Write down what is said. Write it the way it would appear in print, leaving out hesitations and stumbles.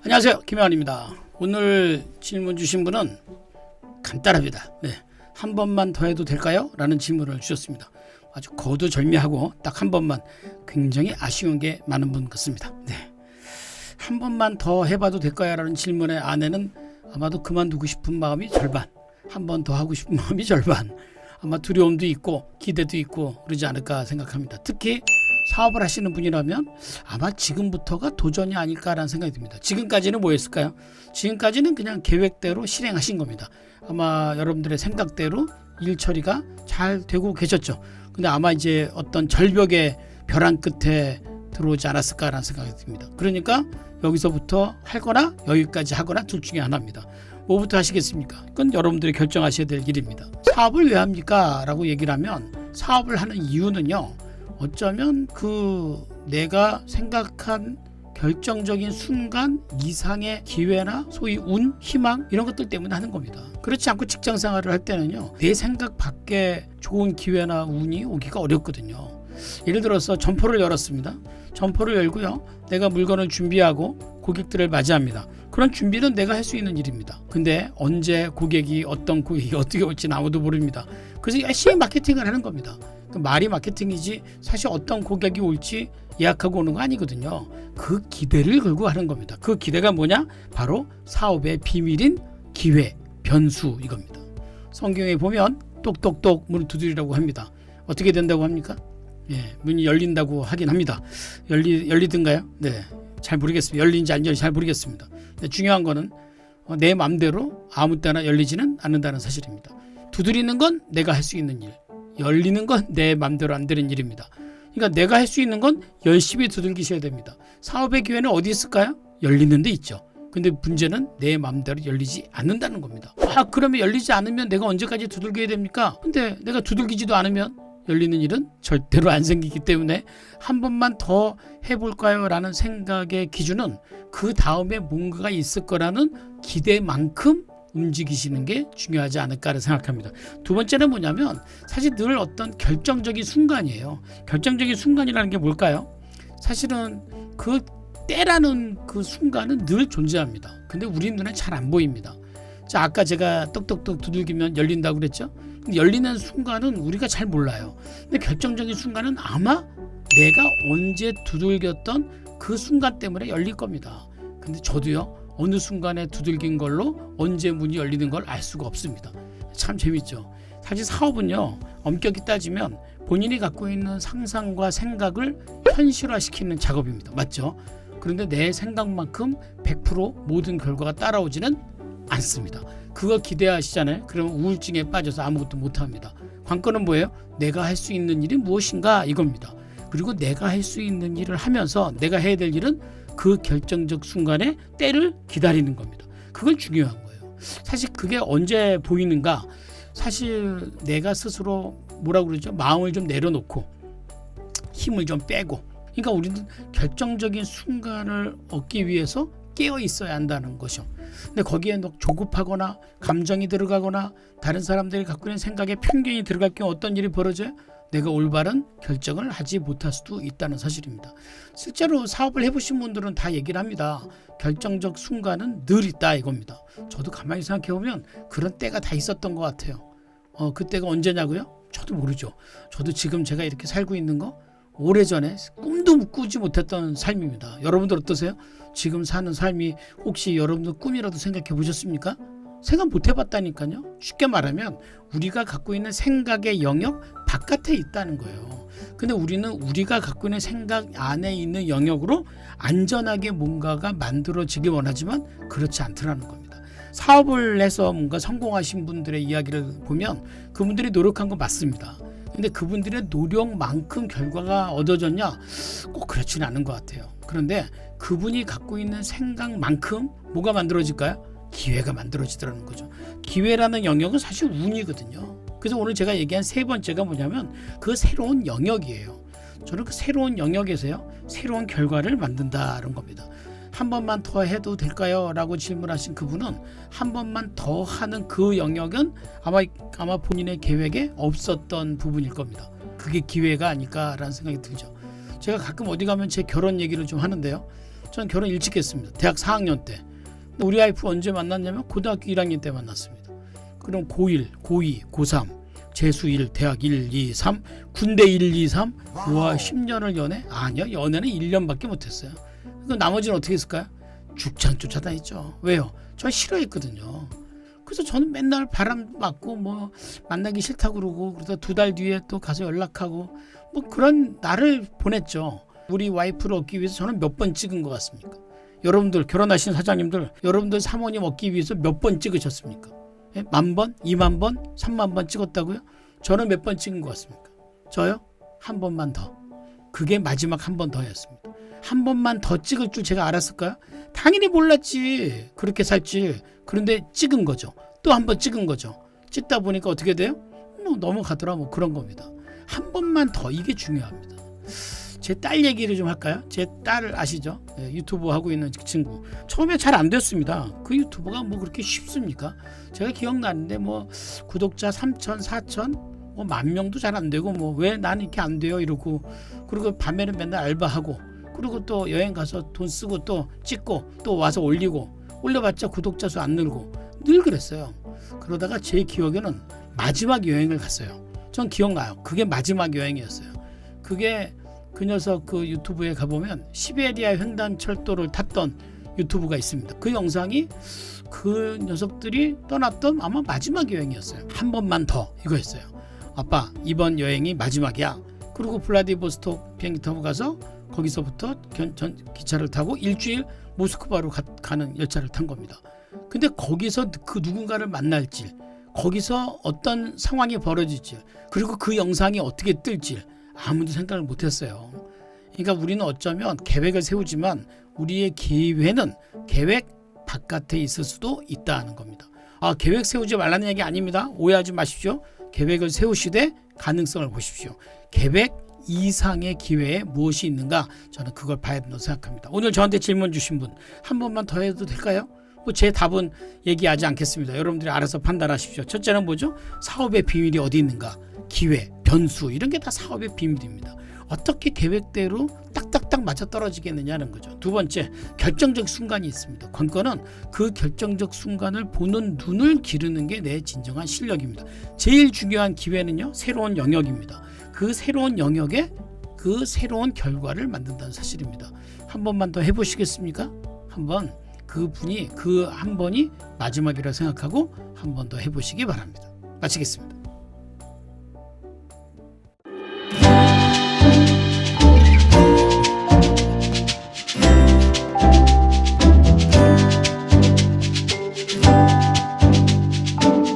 안녕하세요, 김혜환입니다. 오늘 질문 주신 분은 간단합니다. 한 번만 더 해도 될까요? 라는 질문을 주셨습니다. 아주 거두절미하고 딱 한 번만, 굉장히 아쉬운 게 많은 분 같습니다. 한 번만 더 해봐도 될까요? 라는 질문의 안에는 아마도 그만두고 싶은 마음이 절반, 한 번 더 하고 싶은 마음이 절반, 아마 두려움도 있고 기대도 있고 그러지 않을까 생각합니다. 특히 사업을 하시는 분이라면 아마 지금부터가 도전이 아닐까라는 생각이 듭니다. 지금까지는 뭐였을까요? 지금까지는 그냥 계획대로 실행하신 겁니다. 아마 여러분들의 생각대로 일 처리가 잘 되고 계셨죠. 근데 아마 이제 어떤 절벽의 벼랑 끝에 들어오지 않았을까라는 생각이 듭니다. 그러니까 여기서부터 할 거나 여기까지 하거나 둘 중에 하나입니다. 뭐부터 하시겠습니까? 그건 여러분들이 결정하셔야 될 일입니다. 사업을 왜 합니까? 라고 얘기를 하면, 사업을 하는 이유는요, 어쩌면 내가 생각한 결정적인 순간 이상의 기회나 소위 운, 희망 이런 것들 때문에 하는 겁니다. 그렇지 않고 직장 생활을 할 때는요, 내 생각 밖에 좋은 기회나 운이 오기가 어렵거든요. 예를 들어서 점포를 열었습니다. 점포를 열고요, 내가 물건을 준비하고 고객들을 맞이합니다. 그런 준비는 내가 할 수 있는 일입니다. 근데 언제 고객이, 어떤 고객이 어떻게 올지는 아무도 모릅니다. 그래서 열심히 마케팅을 하는 겁니다. 말이 마케팅이지 사실 어떤 고객이 올지 예약하고 오는 거 아니거든요. 그 기대를 걸고 하는 겁니다. 그 기대가 뭐냐? 바로 사업의 비밀인 기회, 변수, 이겁니다. 성경에 보면 똑똑똑 문을 두드리라고 합니다. 어떻게 된다고 합니까? 문이 열린다고 하긴 합니다. 열리든가요? 잘 모르겠습니다. 열린지 안 열린지 잘 모르겠습니다. 중요한 거는 내 마음대로 아무 때나 열리지는 않는다는 사실입니다. 두드리는 건 내가 할 수 있는 일, 열리는 건 내 마음대로 안 되는 일입니다. 그러니까 내가 할 수 있는 건 열심히 두들기셔야 됩니다. 사업의 기회는 어디 있을까요? 열리는 데 있죠. 근데 문제는 내 마음대로 열리지 않는다는 겁니다. 그러면 열리지 않으면 내가 언제까지 두들겨야 됩니까? 근데 내가 두들기지도 않으면 열리는 일은 절대로 안 생기기 때문에 한 번만 더 해볼까요? 라는 생각의 기준은 그 다음에 뭔가가 있을 거라는 기대만큼 움직이시는 게 중요하지 않을까를 생각합니다. 두 번째는 뭐냐면, 사실 늘 어떤 결정적인 순간이에요. 결정적인 순간이라는 게 뭘까요? 사실은 그 때라는 그 순간은 늘 존재합니다. 근데 우리 눈에 잘 안 보입니다. 자, 아까 제가 똑똑똑 두들기면 열린다고 그랬죠? 열리는 순간은 우리가 잘 몰라요. 근데 결정적인 순간은 아마 내가 언제 두들겼던 그 순간 때문에 열릴 겁니다. 근데 저도요, 어느 순간에 두들긴 걸로 언제 문이 열리는 걸 알 수가 없습니다. 참 재밌죠. 사실 사업은요, 엄격히 따지면 본인이 갖고 있는 상상과 생각을 현실화시키는 작업입니다. 맞죠? 그런데 내 생각만큼 100% 모든 결과가 따라오지는 않습니다. 그거 기대하시잖아요. 그러면 우울증에 빠져서 아무것도 못합니다. 관건은 뭐예요? 내가 할 수 있는 일이 무엇인가, 이겁니다. 그리고 내가 할 수 있는 일을 하면서 내가 해야 될 일은 그 결정적 순간에 때를 기다리는 겁니다. 그건 중요한 거예요. 사실 그게 언제 보이는가? 사실 내가 스스로 뭐라고 그러죠? 마음을 좀 내려놓고 힘을 좀 빼고, 그러니까 우리는 결정적인 순간을 얻기 위해서 깨어 있어야 한다는 것이요. 근데 거기에 조급하거나 감정이 들어가거나 다른 사람들이 갖고 있는 생각에 편견이 들어갈 경우 어떤 일이 벌어져요? 내가 올바른 결정을 하지 못할 수도 있다는 사실입니다. 실제로 사업을 해보신 분들은 다 얘기를 합니다. 결정적 순간은 늘 있다, 이겁니다. 저도 가만히 생각해보면 그런 때가 다 있었던 것 같아요. 그때가 언제냐고요? 저도 모르죠. 저도 지금 제가 이렇게 살고 있는 거 오래전에 꿈도 꾸지 못했던 삶입니다. 여러분들 어떠세요? 지금 사는 삶이 혹시 여러분들 꿈이라도 생각해 보셨습니까? 생각 못 해봤다니까요. 쉽게 말하면 우리가 갖고 있는 생각의 영역 바깥에 있다는 거예요. 근데 우리는 우리가 갖고 있는 생각 안에 있는 영역으로 안전하게 뭔가가 만들어지길 원하지만 그렇지 않더라는 겁니다. 사업을 해서 뭔가 성공하신 분들의 이야기를 보면 그분들이 노력한 건 맞습니다. 근데 그분들의 노력만큼 결과가 얻어졌냐? 꼭 그렇지는 않은 것 같아요. 그런데 그분이 갖고 있는 생각만큼 뭐가 만들어질까요? 기회가 만들어지더라는 거죠. 기회라는 영역은 사실 운이거든요. 그래서 오늘 제가 얘기한 세 번째가 뭐냐면 그 새로운 영역이에요. 저는 그 새로운 영역에서요, 새로운 결과를 만든다는 겁니다. 한 번만 더 해도 될까요? 라고 질문하신 그분은 한 번만 더 하는 그 영역은 아마 본인의 계획에 없었던 부분일 겁니다. 그게 기회가 아닐까라는 생각이 들죠. 제가 가끔 어디 가면 제 결혼 얘기를 좀 하는데요. 전 결혼 일찍 했습니다. 대학 4학년 때. 우리 와이프 언제 만났냐면 고등학교 1학년 때 만났습니다. 그럼 고1, 고2, 고3, 재수 1, 대학 1, 2, 3, 군대 1, 2, 3. 와, 10년을 연애? 아니요, 연애는 1년밖에 못했어요. 그 나머지는 어떻게 했을까요? 죽창 쫓아다녔죠. 왜요? 저 싫어했거든요. 그래서 저는 맨날 바람 맞고 뭐 만나기 싫다고 그러고, 그러다 2달 뒤에 또 가서 연락하고 뭐 그런 날을 보냈죠. 우리 와이프를 얻기 위해서 저는 몇 번 찍은 것 같습니까? 여러분들 결혼하신 사장님들, 여러분들 사모님 얻기 위해서 몇 번 찍으셨습니까? 10,000번? 20,000번? 30,000번 찍었다고요? 저는 몇 번 찍은 것 같습니까? 저요? 한 번만 더. 그게 마지막 한 번 더였습니다. 한 번만 더 찍을 줄 제가 알았을까요? 당연히 몰랐지. 그렇게 살지. 그런데 찍은 거죠. 또 한 번 찍은 거죠. 찍다 보니까 어떻게 돼요? 뭐 넘어가더라, 뭐 그런 겁니다. 한 번만 더, 이게 중요합니다. 제 딸 얘기를 좀 할까요? 제 딸 아시죠? 유튜브 하고 있는 친구. 처음에 잘 안 됐습니다. 그 유튜브가 뭐 그렇게 쉽습니까? 제가 기억나는데 뭐 구독자 3,000, 4,000, 뭐 10,000명도 잘 안 되고, 뭐 왜 나는 이렇게 안 돼요? 이러고, 그리고 밤에는 맨날 알바하고, 그리고 또 여행 가서 돈 쓰고 또 찍고 또 와서 올려봤자 구독자 수 안 늘고 늘 그랬어요. 그러다가 제 기억에는 마지막 여행을 갔어요. 전 기억나요. 그게 마지막 여행이었어요. 그게 그 녀석 그 유튜브에 가보면 시베리아 횡단철도를 탔던 유튜브가 있습니다. 그 영상이 그 녀석들이 떠났던 아마 마지막 여행이었어요. 한 번만 더 이거였어요. 아빠, 이번 여행이 마지막이야. 그리고 블라디보스톡 비행기 타고 가서 거기서부터 기차를 타고 일주일 모스크바로 가는 열차를 탄 겁니다. 근데 거기서 그 누군가를 만날지, 거기서 어떤 상황이 벌어질지, 그리고 그 영상이 어떻게 뜰지 아무도 생각을 못했어요. 그러니까 우리는 어쩌면 계획을 세우지만 우리의 기회는 계획 바깥에 있을 수도 있다는 겁니다. 계획 세우지 말라는 얘기 아닙니다. 오해하지 마십시오. 계획을 세우시되 가능성을 보십시오. 계획 이상의 기회에 무엇이 있는가, 저는 그걸 봐야 된다고 생각합니다. 오늘 저한테 질문 주신 분 한 번만 더 해도 될까요? 제 답은 얘기하지 않겠습니다. 여러분들이 알아서 판단하십시오. 첫째는 뭐죠? 사업의 비밀이 어디 있는가? 기회, 변수, 이런 게 다 사업의 비밀입니다. 어떻게 계획대로 딱딱딱 맞아 떨어지겠느냐는 거죠. 두 번째, 결정적 순간이 있습니다. 관건은 그 결정적 순간을 보는 눈을 기르는 게 내 진정한 실력입니다. 제일 중요한 기회는요, 새로운 영역입니다. 그 새로운 영역에 그 새로운 결과를 만든다는 사실입니다. 한 번만 더 해보시겠습니까? 한번 그분이 그 한 번이 마지막이라 생각하고 한 번 더 해보시기 바랍니다. 마치겠습니다.